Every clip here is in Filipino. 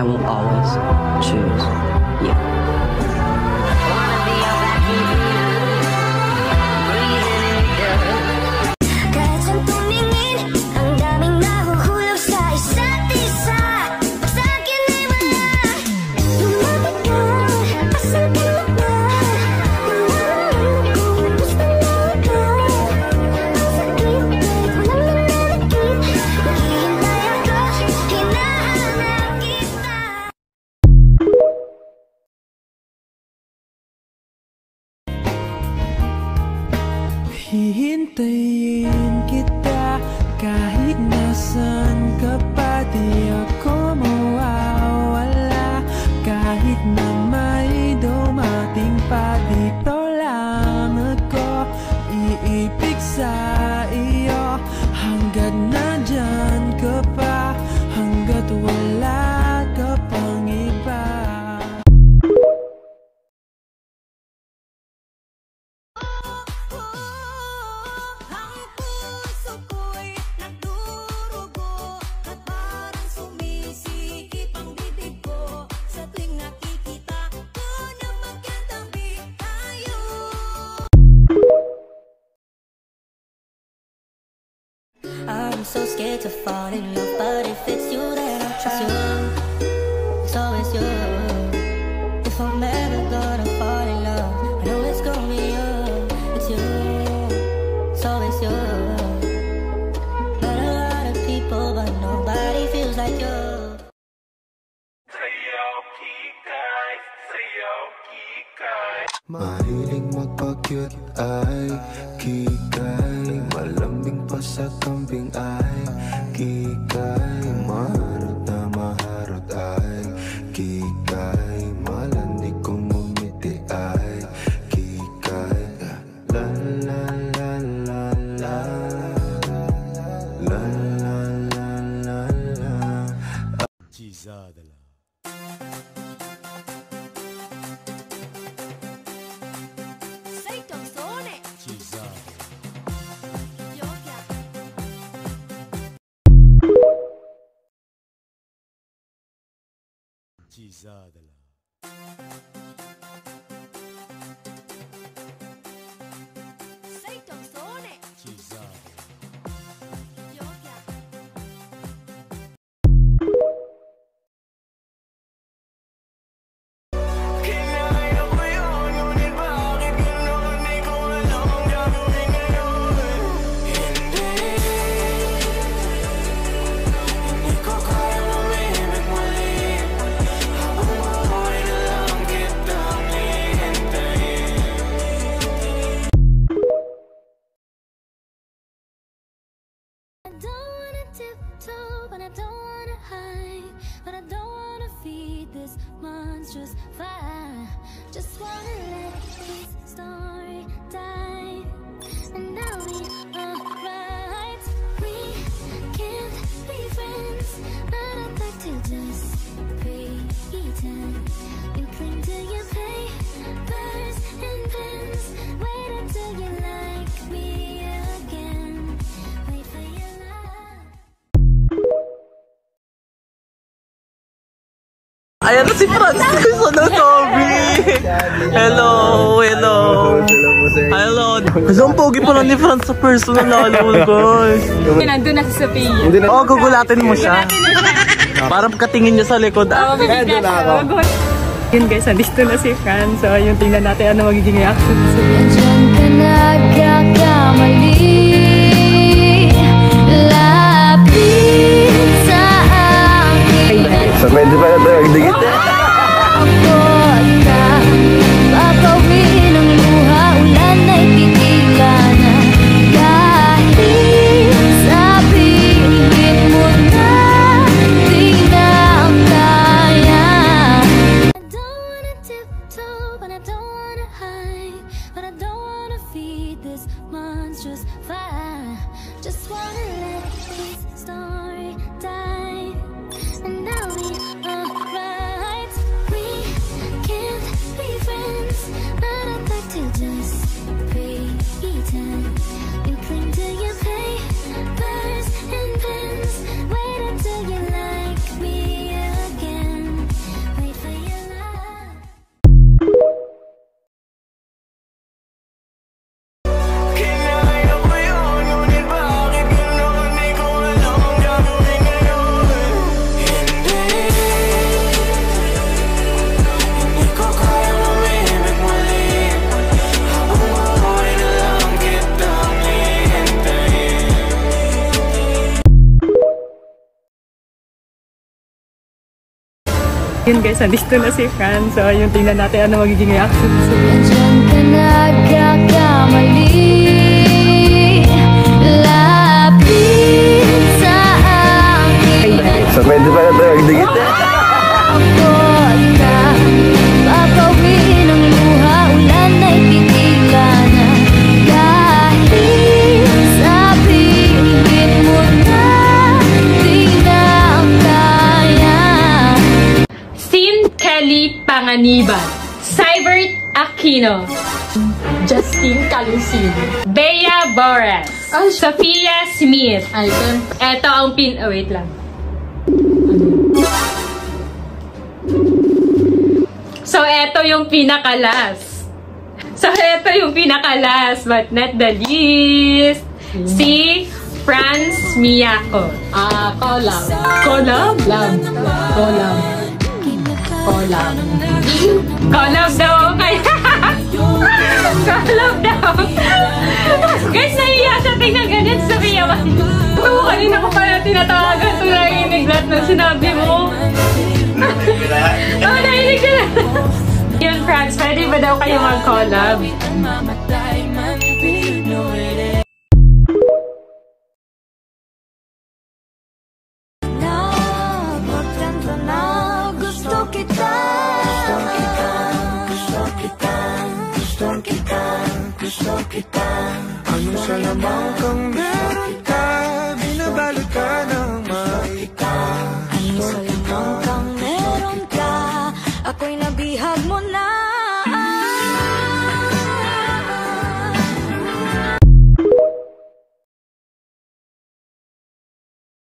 will always choose you. Hihintayin kita kahit nasan ka pa, di ako mawawala. Kahit na may dumating pa, dito lang ako iibig sa iyo. Hanggat nandyan ka pa, hanggat wala ka pang iba. I'm so scared to fall in love, but if it's you, then I'll trust you. It's always you. If I'm ever gonna fall in love, I know it's gonna be you. It's you. It's always you. Met a lot of people, but nobody feels like you. Mahiling magpa-cute ay kikay, malambing pa sa kambing ay kikay, maharot na maharot ay kikay, malandig kung umiti ay kikay. La la la la la, la la la la la. Cizadala. Cizadala. But I don't wanna hide, but I don't wanna feed this monstrous fire. Just wanna let this story die, and now we are right. We can't be friends, but I'd like to just pretend. You cling to your papers and pens, wait until you like me again. Wait for your love. Ayan na si Francis na Toby! Hello! Hello! Hello! Ang pogi pa lang ni Franz sa personal lalo, guys! Nandun na si Sophia. Oo, gugulatin mo siya. Parang katingin niya sa likod. Nandun na ako. Yun guys, nandito na si Franz. So, yung tingnan natin ano magiging reaction sa Sophia. Diyan ka nagkakamali, lapit sa akin. So medyo pa na tayo magdikit eh. Papawin ang luha, ulan ay titilan na. Kahit sabihin mo na di na ang kaya. I don't wanna tiptoe, but I don't wanna hide, but I don't wanna feed this monstrous fire. Just wanna let this story die, and now we are right. Yun guys, nandito na si Fran. So, yung tingnan natin ano magiging reaction. Diyan ka nagkakamali. Lapit sa akin. So pwede pala tayo magdikit eh. Ako at ka, papawin ang luha, ulan ay titigan na. Kahit sabihin mo na, di na ang kaya. Sin Kelly Panganiban, Cybert Aquino, Justin Calusin, Bea Boras, Sophia Smith. Eto ang oh, wait lang. So, eto yung pinakalas. But not the least. Si Franz Miyako. Collab daw. Collab daw. Guys, nahiya siya. Tingnan ganyan sa Mia. Oo, kanina ko pala tinatawagan. Ito narinig lahat ng sinabi mo. Oo, narinig ka na. Yun, Franz, pwede ba daw kayo mag-collab? Napagtanto na gusto kita. Ano sa lamang kang meron ka, binabalot ka ng maika. Ano sa lamang kang meron ka, ako'y nabihag mo na.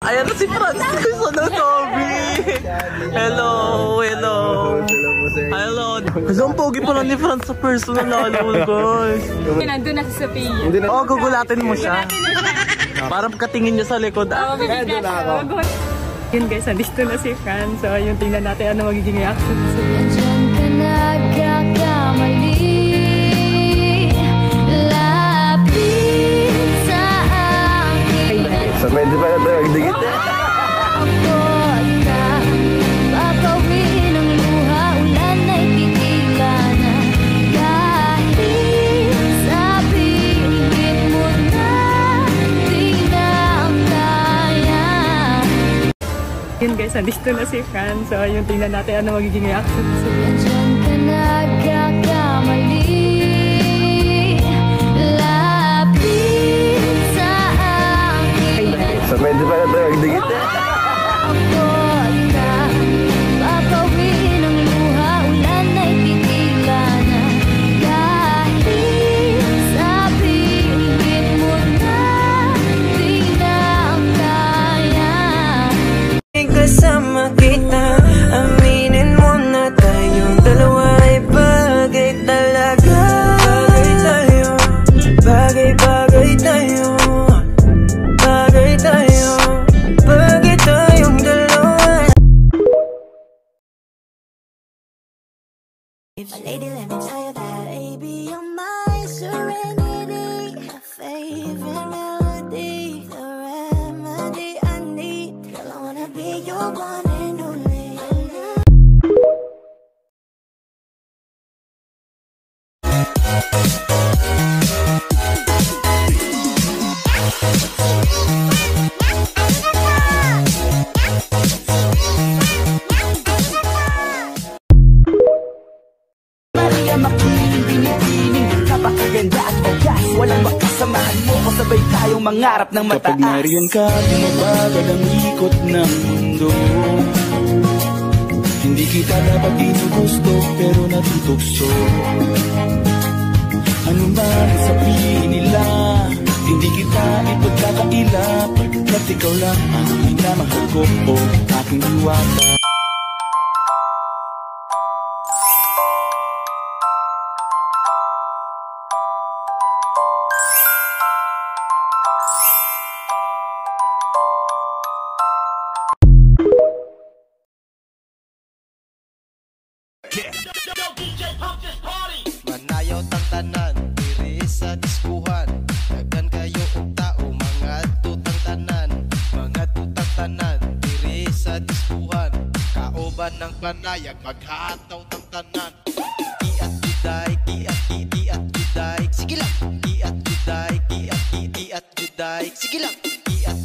Ayan na si Francis na Toby. Hello. Ang pogi pala ni Franz sa personal lalo, guys. Nandun na si Sophia. Oo, gugulatin mo siya. Parang katingin niya sa likod. Yun guys, nandito na si Fran. So, yung tingnan natin ano magiging reaction. Diyan ka nagkakamali. Lapit sa akin. So pwede pala tayo magdikit eh. Ako at ka, papawin ang luha, ulan ay titigan na. Kahit sabihin mo na, di na ang kaya. Yun guys, nandito na si Fran. So, yung tingnan natin ano magiging reaction. Diyan ka nagkakamali. Lapit sa akin. So pwede pala tayo magdikit eh. Ako at ka, papawin ang luha, ulan ay titigan na. Kahit sabihin mo na, di na ang kaya. Kasama kita, aminin mo na tayong dalawa ay bagay talaga. Bagay tayo, bagay tayong dalawa. My lady, let me tell you that, baby, you're my serenity, my favorite melody, the remedy I need. Girl, I wanna be your one and only. Maria makiling, binibining, napakaganda at ogas. Walang makasamahan mo kung sabay tayong mangarap ng mataas. Kapag nariyan ka, bumabagal ang ikot ng mundo. Hindi kita dapat ginugusto, pero natutokso. Ano man ang sabihin nila, hindi kita ipagkakaila. Pagkat ikaw lang ang minamahal ko, aking diwata. Manayaw tang tanan, diri sa diskuhan. Daghan kayo og tao, mga tutang tanan. Mga tutang tanan, diri sa diskuhan. Kaoban man ng panayag maghataw ng tanan. Iat juday, iat juday. Sige lang. Iat juday, iat juday. Sige lang. Iat